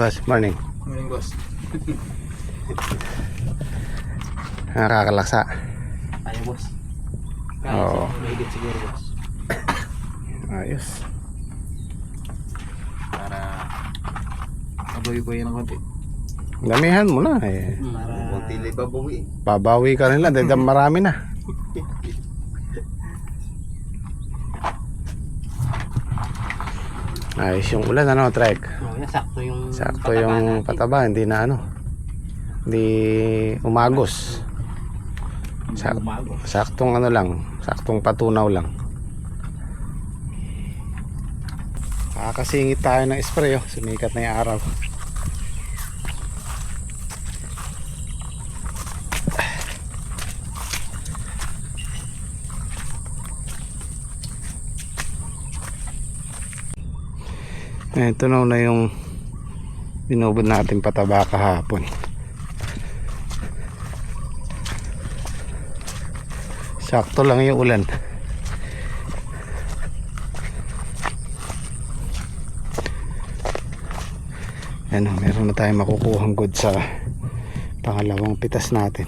Boss, morning. Morning, boss. Nakakalaksa. Ayaw, boss. Kaya Oo. mahigit siguro, boss. Ayos. Para mabawi-bawi ng konti. Damihan mo na eh. Para konti libabawi. Babawi ka rin lang, dahil marami na. Ayos yung ulan, ano, Trek? Sakto yung Sakto yung pataba, hindi na ano. Hindi umagos. Saktong ano lang, saktong patunaw lang. Kakasingit tayo ng spray, oh. Sumikat na yung araw. Ito na yung binubod natin pataba kahapon. Sakto lang yung ulan. Ano, meron na tayong makukuhang good sa pangalawang pitas natin.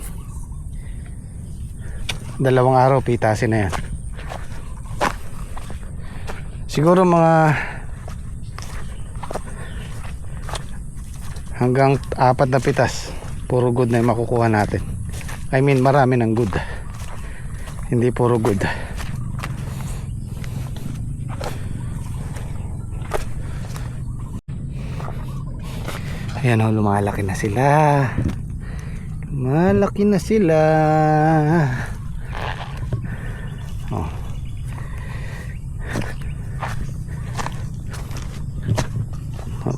2 araw pitasin na yan. Siguro mga hanggang 4 na pitas puro good na yung makukuha natin. I mean marami ng good, hindi puro good. Ayan o, lumalaki na sila. Lumalaki na sila. Oh.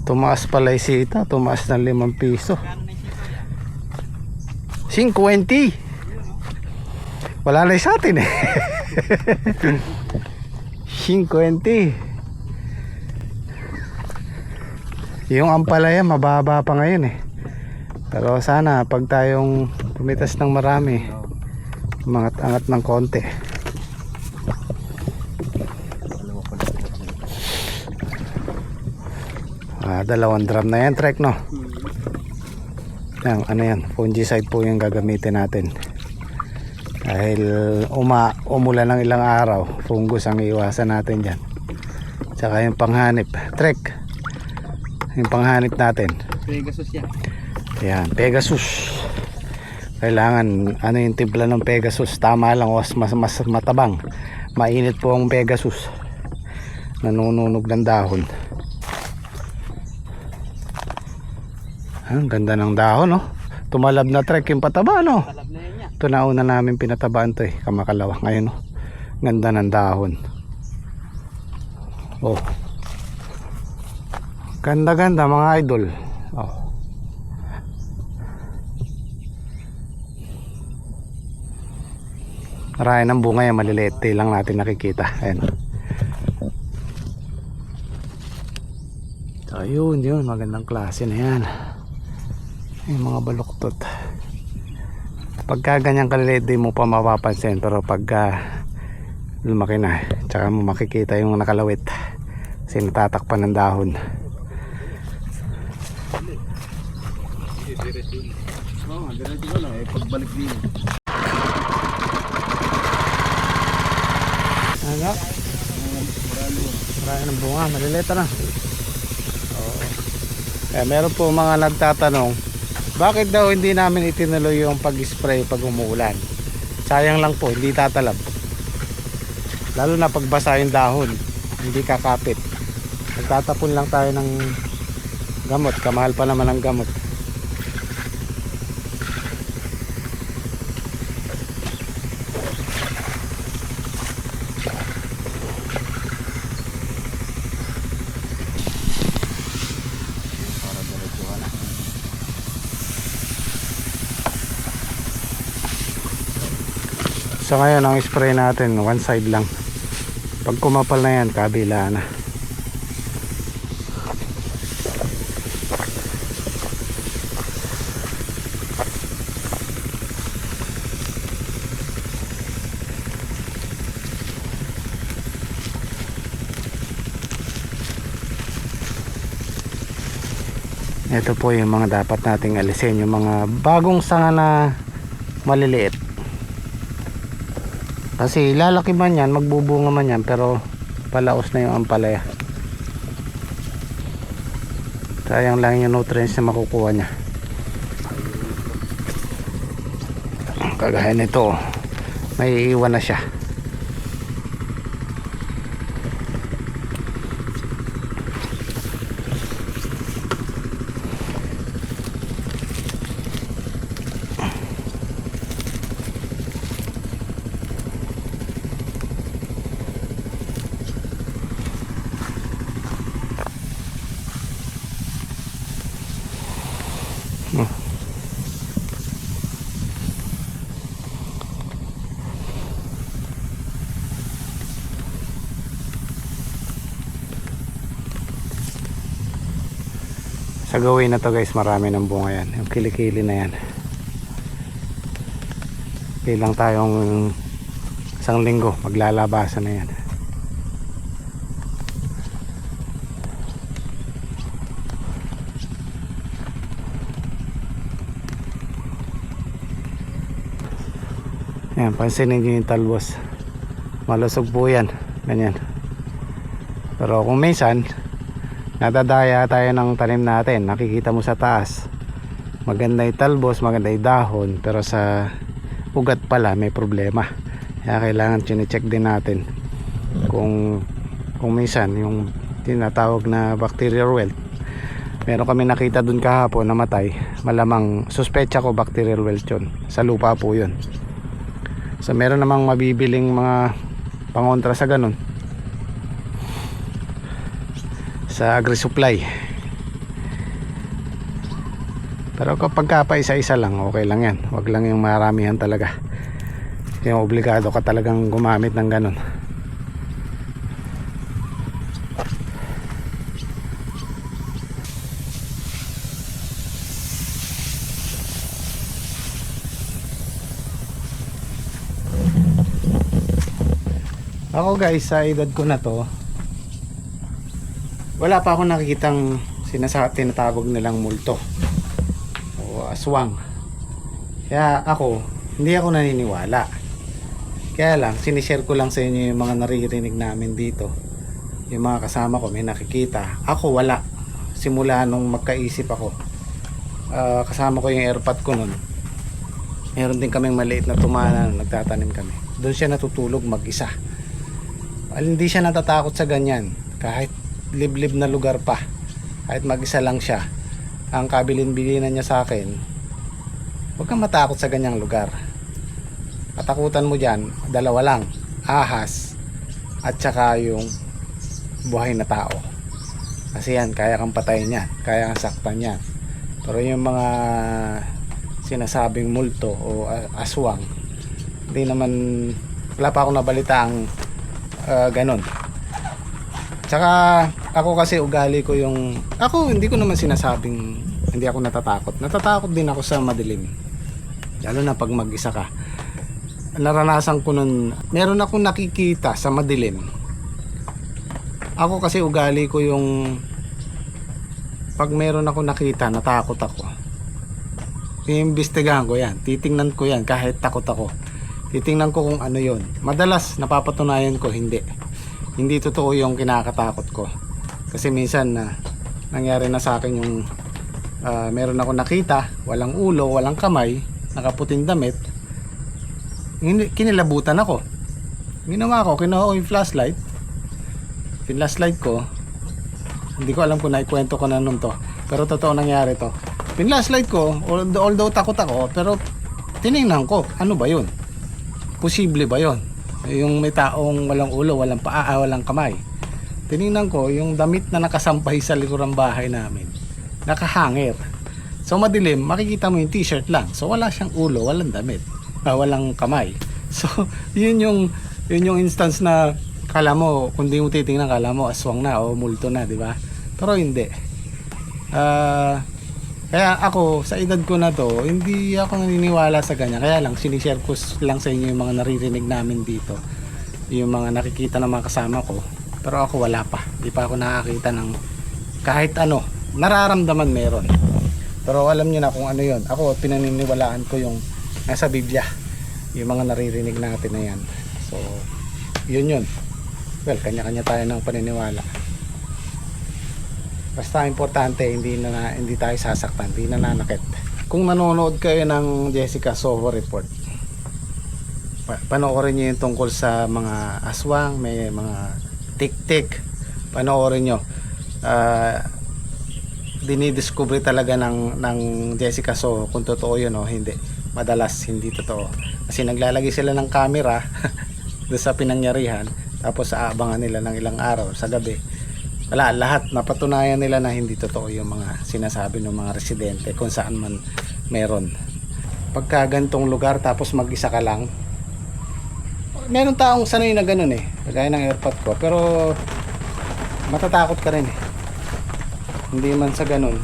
Tumaas pala yung sita. Tumaas ng 5 piso. 50. Wala na sa atin eh. 50. Yung ampalaya mababa pa ngayon eh. Pero sana pag tayong pumitas ng marami, mangat-angat ng konti. Dalawang drum na yan, Trek, no? Yan, ano yan, fungicide po yung gagamitin natin. Dahil umulan ng ilang araw, fungus ang iwasan natin dyan. Tsaka yung panghanip, Trek, yung panghanip natin, Pegasus yan. yan, Pegasus. Kailangan ano yung timpla ng Pegasus, tama lang, mas matabang. Mainit po ang Pegasus, nanununog ng dahon. Ang ganda ng dahon, no? Tumalab na, Trek, yung pataba, no? Talab na yan niya. Ito nauna namin pinatabaan to eh, Kamakalawa. Ngayon, no? Ganda ng dahon. Oh, ganda-ganda mga idol. Oh. Marami ng bunga yan, maliliit lang natin nakikita. Ayan. So yun, magandang klase na yan. Yung mga baluktot. Pagka ganyan kaliliit, di mo pa mapapansin. Pero pagka lumaki na, tsaka mo makikita yung nakalawit kasi natatakpan ng dahon. Oo, diretso ko lang eh, pagbalik din. Ano? Marami ng bunga, maliliit na. Meron po mga nagtatanong, bakit daw hindi namin itinuloy yung pag-spray pag umuulan? Sayang lang po, hindi tatalab. Lalo na pagbasa yung dahon, hindi kakapit. Magtatapon lang tayo ng gamot, kamahal pa naman ang gamot. So ngayon ang spray natin one side lang. Pag kumapal na yan, kabila na. Ito po yung mga dapat nating alisin, yung mga bagong sanga na maliliit. Kasi lalaki man yan, magbubunga man yan, pero palaos na yung ampalaya. Sayang lang yung nutrients na makukuha niya. Kagaya nito, may iwan na siya. Sa gawin na to guys, marami ng bunga yan, yung kilikili na yan. Bilang tayong isang linggo maglalabasan na yan. Yan, pansinin nyo yung talbos, malusog po yan, ganyan. Pero kung minsan nadadaya tayo ng tanim natin, nakikita mo sa taas maganda yung talbos, maganda yung dahon, pero sa ugat pala may problema. Kaya kailangan chine-check din natin kung minsan yung tinatawag na bacterial wilt. Meron kami nakita dun kahapon namatay, malamang suspecha ko bacterial wilt yun, sa lupa po yun. So meron namang mabibiling mga pangontra sa ganun sa agri-supply. Pero kapag pa isa-isa lang, okay lang yan. Wag lang yung maramihan talaga, yung obligado ka talagang gumamit ng ganun. Ako guys, sa edad ko na to, wala pa akong nakikitang tinatawag nilang multo o aswang. Kaya hindi ako naniniwala. Kaya lang, sinishare ko lang sa inyo yung mga naririnig namin dito. Yung mga kasama ko may nakikita. Ako wala. Simula nung magkaisip ako, kasama ko yung airpot ko nun. Meron din kaming maliit na tumana na nagtatanim kami. Doon siya natutulog mag-isa. Hindi siya natatakot sa ganyan. Kahit liblib na lugar pa, kahit mag-isa lang siya, ang kabilin-bilinan niya sa akin, huwag kang matakot sa ganyang lugar. Katakutan mo dyan, dalawa lang, ahas at saka yung buhay na tao. Kasi yan, kaya kang patayin yan, kaya kang saktan yan. Pero yung mga sinasabing multo o aswang, hindi naman, wala pa akong nabalitaang ganon. Tsaka ako kasi ugali ko yung, hindi ko naman sinasabing hindi ako natatakot. Natatakot din ako sa madilim, lalo na pag mag-isa ka. Naranasan ko nun, meron akong nakikita sa madilim. Ako kasi ugali ko yung, pag meron ako nakita, natakot ako. Iimbestigahan ko yan, titingnan ko yan kahit takot ako. Titingnan ko kung ano yon. Madalas napapatunayan ko hindi totoo yung kinakatakot ko. Kasi minsan nangyari na sa akin yung meron ako nakita, walang ulo, walang kamay, nakaputing damit. Kinilabutan ako. Ginawa ko, kinuha ko yung flashlight. Pinlashlight ko. Hindi ko alam kung naikwento ko na nun to, pero totoo nangyari to. Pinlashlight ko, although takot ako, pero tiningnan ko, ano ba yun? Posible ba yun? Yung may taong walang ulo, walang paa, walang kamay. Tiningnan ko yung damit na nakasampay sa likurang bahay namin, nakahanger. So madilim, makikita mo yung t-shirt lang. So wala siyang ulo, walang damit, walang kamay. So yun yung instance na kala mo, kung di mo titingnan, kala mo aswang na o multo na, di ba? Pero hindi. Kaya ako, sa edad ko na to, hindi ako naniniwala sa ganyan. Kaya lang, sinishare ko lang sa inyo yung mga naririnig namin dito, yung mga nakikita ng mga kasama ko. Pero ako wala pa, hindi pa ako nakakita ng kahit ano, nararamdaman meron. Pero alam niyo na kung ano yon. Ako, pinaniniwalaan ko yung nasa Biblia. Yung mga naririnig natin na yan. So, yun. Well, kanya-kanya tayo ng paniniwala. Basta importante, hindi tayo sasaktan, hindi nananakit. Kung nanonood kayo ng Jessica Soho Report, panoorin niyo yung tungkol sa mga aswang, may mga tik-tik. Panoorin niyo. Dinidiscover talaga ng Jessica Soho kung totoo yun o hindi. Madalas hindi totoo kasi naglalagay sila ng camera doon sa pinangyarihan, tapos aabangan nila ng ilang araw sa gabi. Wala, lahat napatunayan nila na hindi totoo yung mga sinasabi ng mga residente kung saan man meron. Pagka gantong lugar tapos mag-isa ka lang, meron taong sanay na ganun kagaya ng airpot ko, pero matatakot ka rin hindi man sa ganun,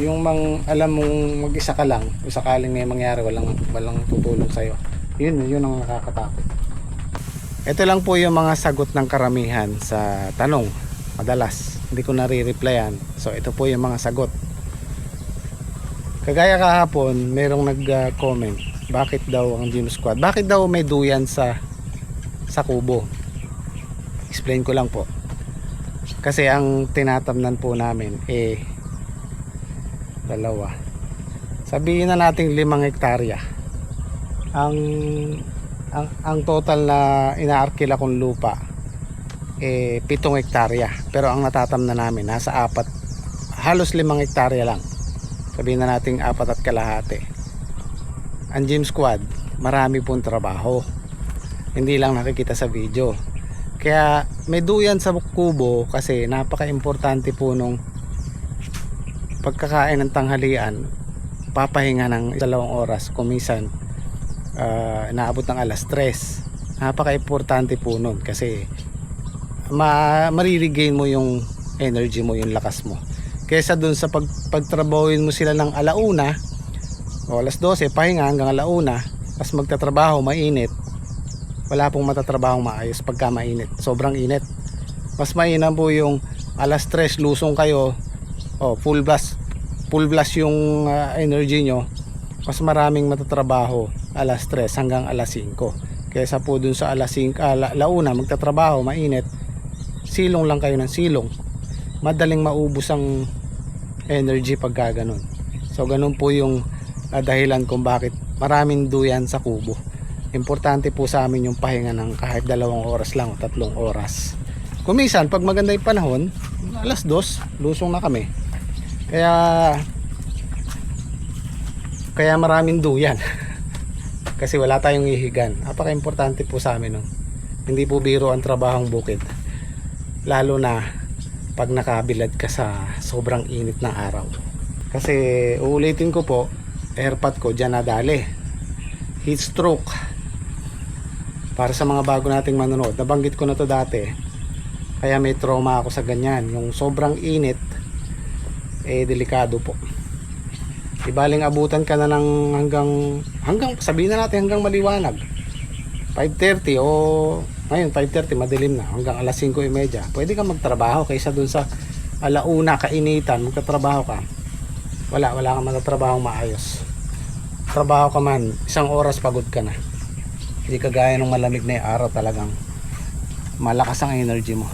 yung alam mong mag-isa ka lang, o sakaling may mangyari, walang tutulong sa'yo, yun ang nakakatakot. Ito lang po yung mga sagot ng karamihan sa tanong. Madalas hindi ko nare-replyan, so ito po yung mga sagot. Kagaya kahapon merong nag-comment, bakit daw ang Gym Squad, bakit daw may duyan sa kubo. Explain ko lang po. Kasi ang tinatamnan po namin dalawa. Sabihin na nating 5 hektarya. Ang total na inaarkila kong lupa 7 hektarya. Pero ang natatamnan namin nasa 4, halos 5 hektarya lang. Sabihin na nating 4 at kalahati. Ang Gym Squad, marami pong trabaho. Hindi lang nakikita sa video. Kaya may duyan sa kubo kasi napaka-importante po nung pagkakain ng tanghalian, papahinga ng 2 oras, kung minsan naabot ng alas 3. Napaka-importante po nun kasi mariregain mo yung energy mo, yung lakas mo. Kesa dun sa pagtrabahuin mo sila ng alauna o alas 12, pahinga hanggang alauna, tapos magtatrabaho, mainit. Wala pong matatrabahong maayos pagka mainit, sobrang init. Mas mainam po yung alas 3 lusong kayo, full blast yung energy nyo. Mas maraming matatrabaho alas 3 hanggang alas 5 kaysa po dun sa alas 5 launa magtatrabaho, mainit, silong lang kayo ng silong. Madaling maubos ang energy pagka ganun. So ganun po yung dahilan kung bakit maraming duyan sa kubo. Importante po sa amin yung pahinga ng kahit 2 oras lang o 3 oras. Kung minsan, pag maganda yung panahon, alas 2, lusong na kami. Kaya maraming duyan. Kasi wala tayong ihigan. Napaka-importante po sa amin nun. Hindi po biro ang trabahong bukid. Lalo na pag nakabilad ka sa sobrang init ng araw. Kasi uulitin ko po, airpot ko dyan nadali. Heat stroke. Para sa mga bago nating manonood, nabanggit ko na to dati, kaya may trauma ako sa ganyan. Yung sobrang init delikado po. Ibaling abutan ka na ng hanggang sabihin na natin hanggang maliwanag 5:30 o ngayon 5:30 madilim na, hanggang alas 5:30 pwede ka magtrabaho, kaysa dun sa alauna kainitan magtatrabaho ka. Wala kang magtatrabaho maayos. Trabaho ka man 1 oras pagod ka na. Hindi kagaya ng malamig na yung araw, talagang malakas ang energy mo.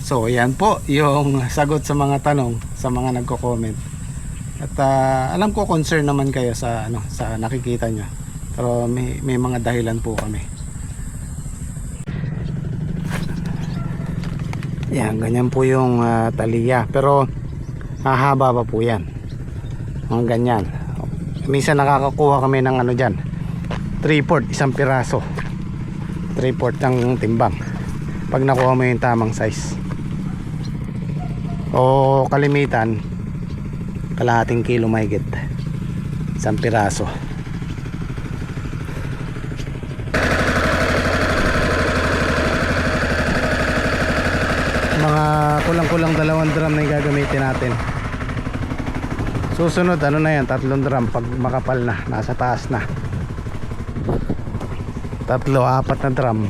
So yan po yung sagot sa mga tanong sa mga nagko-comment. At alam ko concern naman kayo sa sa nakikita nyo, pero may mga dahilan po kami. Yan, ganyan po yung taliya, pero hahaba pa po yan, mga ganyan. Minsan nakakakuha kami ng dyan 3/4, 1 piraso, 3/4 ang timbang pag nakuha mo yung tamang size. O kalimitan kalahating kilo mahigit, 1 piraso. Mga kulang-kulang 2 drum na yung gagamitin natin. Susunod na yan, 3 drum pag makapal na, nasa taas na. 3, 4 na drum.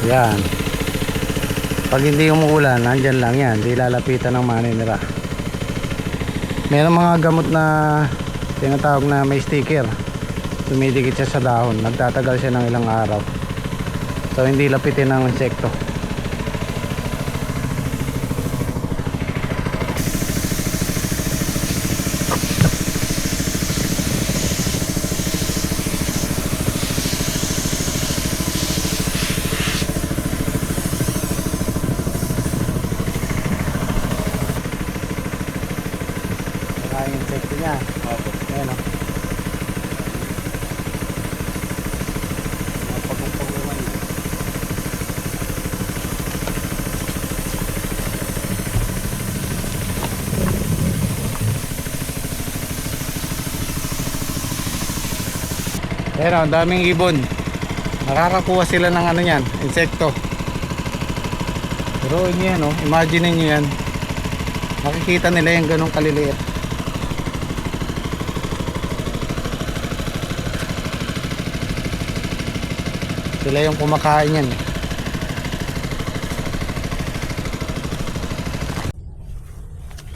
Yan. Pag hindi umuulan, nandyan lang yan, di lalapitan ng maninira. Meron mga gamot na tinatawag na may sticker, dumidikit siya sa dahon, nagtatagal siya ng ilang araw, so hindi lapitin ng insekto. Yung insekto niya. Opo. Ayan o. Pagpagpungan niya. Ayan o, ang daming ibon. Nakakakuha sila ng ano yan, insekto. Pero yun yan o, imagine nyo yan. Makikita nila yung ganong kaliliit. Sila yung kumakain yan.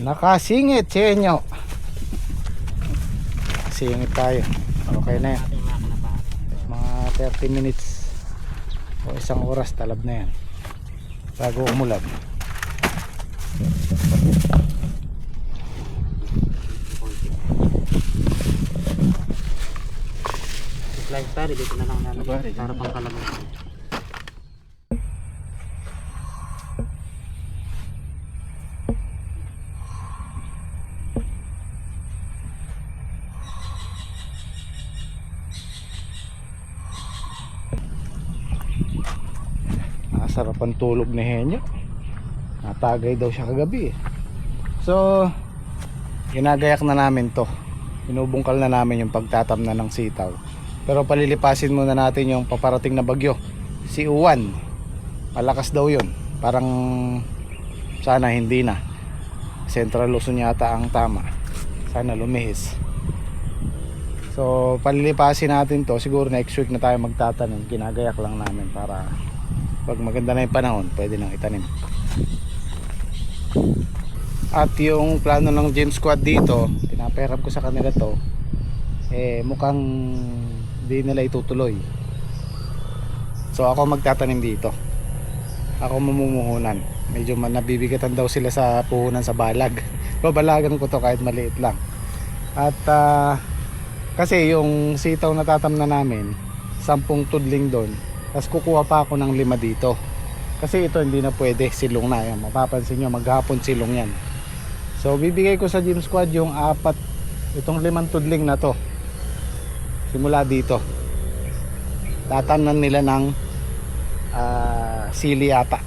Nakasingit sa inyo. Singit tayo. Okay na yan. Mga 30 minutes o isang oras talab na yan bago umulan. Live pare, dito na lang namin. Para pang kalamang. Sarap ang tulog ni Henyo. Natagay daw siya kagabi eh. So ginagayak na namin to. Binubungkal na namin yung pagtatamnan ng sitaw. Pero palilipasin muna natin yung paparating na bagyo, si Uwan. Malakas daw yun. Parang sana hindi na. Central Luzon yata ang tama. Sana lumihis. So palilipasin natin to. Siguro next week na tayo magtatanim. Ginagayak lang namin para pag maganda na yung panahon pwede nang itanim. At yung plano ng gym squad dito, pinapahiram ko sa kanila to, mukhang di nila itutuloy. So ako magtatanim dito, ako mamumuhunan. Medyo nabibigatan daw sila sa puhunan sa balag. Babalagan ko to kahit maliit lang. At kasi yung sitaw na tatamnan namin 10 tudling doon, tapos kukuha pa ako ng 5 dito. Kasi ito hindi na pwede, silong na yan. Mapapansin nyo, maghapon silong yan. So bibigay ko sa gym squad yung 4, itong 5 tudling na to. Simula dito. Tatamnan nila ng sili ata.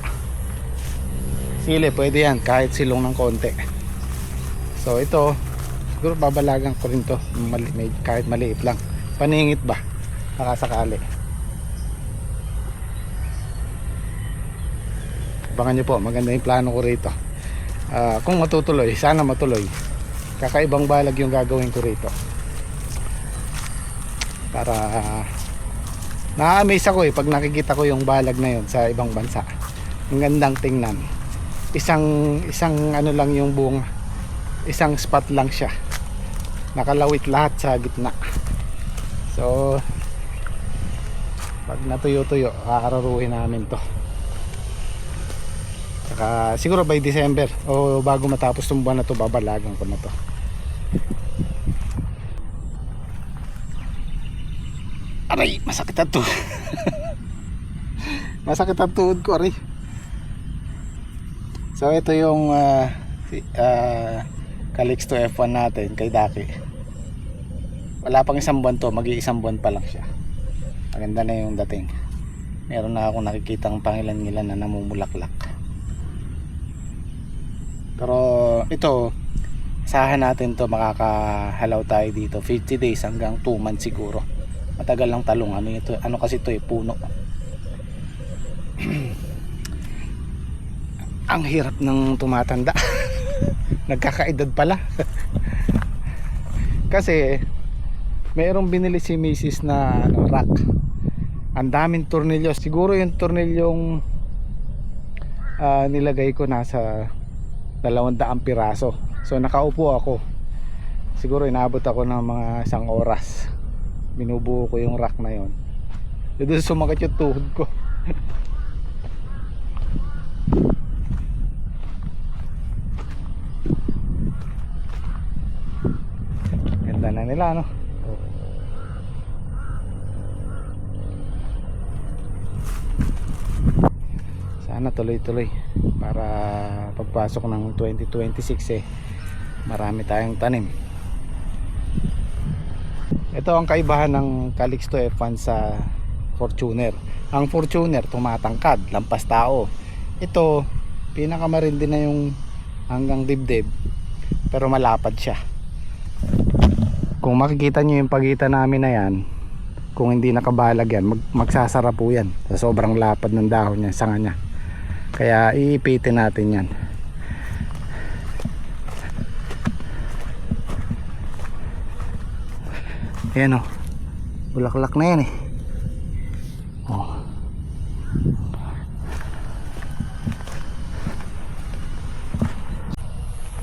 Sili, pwede yan, kahit silong ng konti. So ito, siguro babalagan ko rin to, kahit maliit lang. Paningit ba? Nakasakali. Abangan nyo po, maganda yung plano ko rito. Kung matutuloy, sana matuloy. Kakaibang balag yung gagawin ko rito. Para na-amaze ako pag nakikita ko yung balag na yun sa ibang bansa. Ang gandang tingnan. Isang ano lang yung bunga. Isang spot lang siya. Nakalawit lahat sa gitna. So pag natuyo-tuyo, kakararuhin namin to. Saka, siguro by December o bago matapos itong buwan na to, babalagan ko na to. Aray, masakit ang tuhod. Masakit ang tuhod ko, aray. So ito yung Calixto F1 natin kay Daki. Wala pang 1 buwan to, mag-iisang buwan pa lang siya. Maganda na yung dating. Meron na akong nakikitang pangilan-ngilan na namumulaklak. Pero ito, asahan natin to, makakahalaw tayo dito 50 days hanggang 2 months siguro. Matagal lang talong. Ano kasi ito puno. Ang hirap ng tumatanda. Nagkakaedad pala. Kasi mayroong binili si Mrs. na rack. Ang daming tornilyo. Siguro yung tornilyong nilagay ko nasa 200 piraso. So nakaupo ako. Siguro inabot ako ng mga 1 oras. Binubuo ko yung rack na yon. Doon sumakit yung tuhod ko. Ganda na nila, no? Sana tuloy-tuloy para pagpasok ng 2026 marami tayong tanim. Ito ang kaibahan ng Calixto F1 sa Fortuner. Ang Fortuner tumatangkad, lampas tao. Ito pinakamarindi na yung hanggang dibdib, pero malapad siya. Kung makikita nyo yung pagitan namin na yan, kung hindi nakabalag yan, magsasara po yan sa sobrang lapad ng dahon niya, sanga niya. Kaya iipitin natin yan. Ayan o, bulaklak na yan eh. Oh.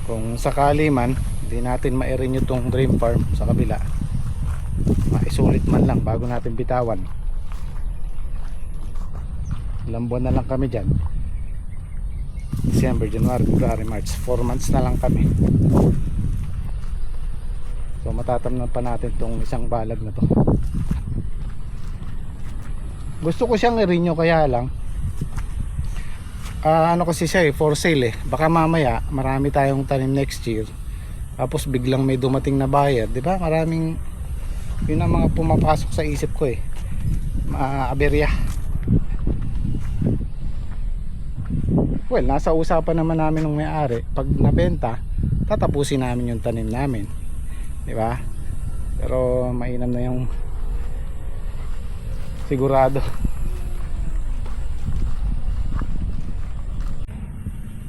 Kung sakali man hindi natin ma-renew tong dream farm sa kabila, maisulit man lang bago natin bitawan. Ilang buwan na lang kami dyan. December, January, February, March, 4 months na lang kami. So matatamnan pa natin tong isang balag na to. Gusto ko siyang i-renew, kaya lang ano kasi siya for sale baka mamaya marami tayong tanim next year, tapos biglang may dumating na buyer, di ba? Maraming yun ang mga pumapasok sa isip ko aberya. Well, nasa usapan naman namin ng may-ari, pag nabenta tatapusin namin yung tanim namin, di ba? Pero mainam na yung sigurado.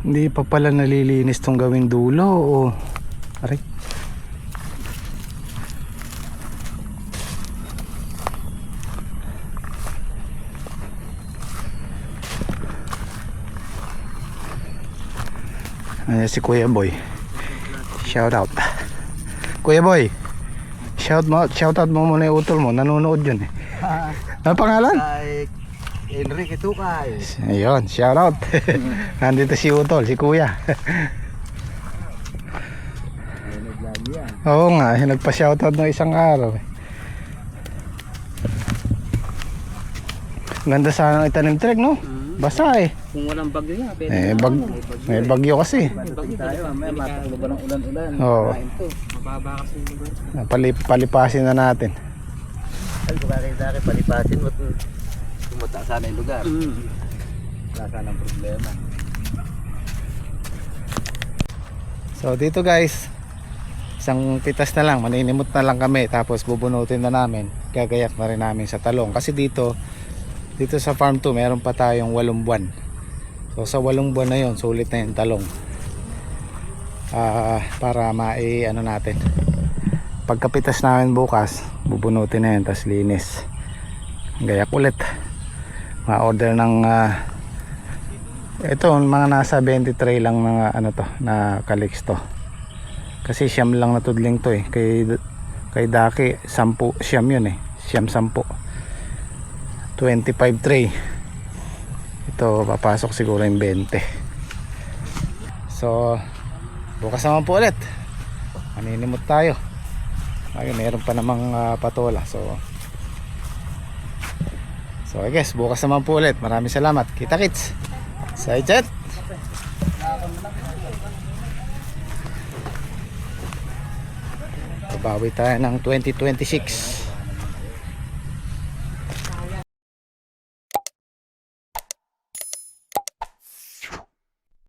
Hindi pa pala nalilinis tong gawing dulo o aray. Ayan si Kuya Boy. Shout out. Kuya Boy, shout out mo muna yung utol mo, nanonood yun eh. Ano pangalan? Enrique Tukay. Ayun, shout out. Nandito si utol, si Kuya. Oo nga, nagpa-shoutout ng isang araw eh. Ganda sana ng itanim trek, no? Basa eh. Kung walang bagyo yan, pwede May bagyo kasi. bagyo Tayo, mamaya matulo ba ng ulan-ulan? Oo. mababa kasi yung lugar. Palipasin na natin. Ay, kung kakita palipasin mo, tumata sana yung lugar. Wala sana ang problema. So dito guys, isang pitas na lang, maninimot na lang kami, tapos bubunutin na namin, gagayak na rin namin sa talong. Kasi dito sa farm 2 meron pa tayong 8 buwan. So sa 8 buwan na yon, sulit na yung talong. Para ano natin, pagkapitas namin bukas, bubunutin na yun, tas linis, gayak ulit. Ma-order ng ito, mga nasa 23 lang mga na Calixto. Kasi siyam lang natudling to eh. Kay Daki 10 siyam yun eh. Siyam 10. 25 tray. Ito papasok siguro yung 20. So bukas naman po ulit. Maninimot tayo. Ayun, meron pa namang patola. So I guess bukas naman po ulit. Maraming salamat. Kita-kits. Side-jet. Babawi tayo ng 2026.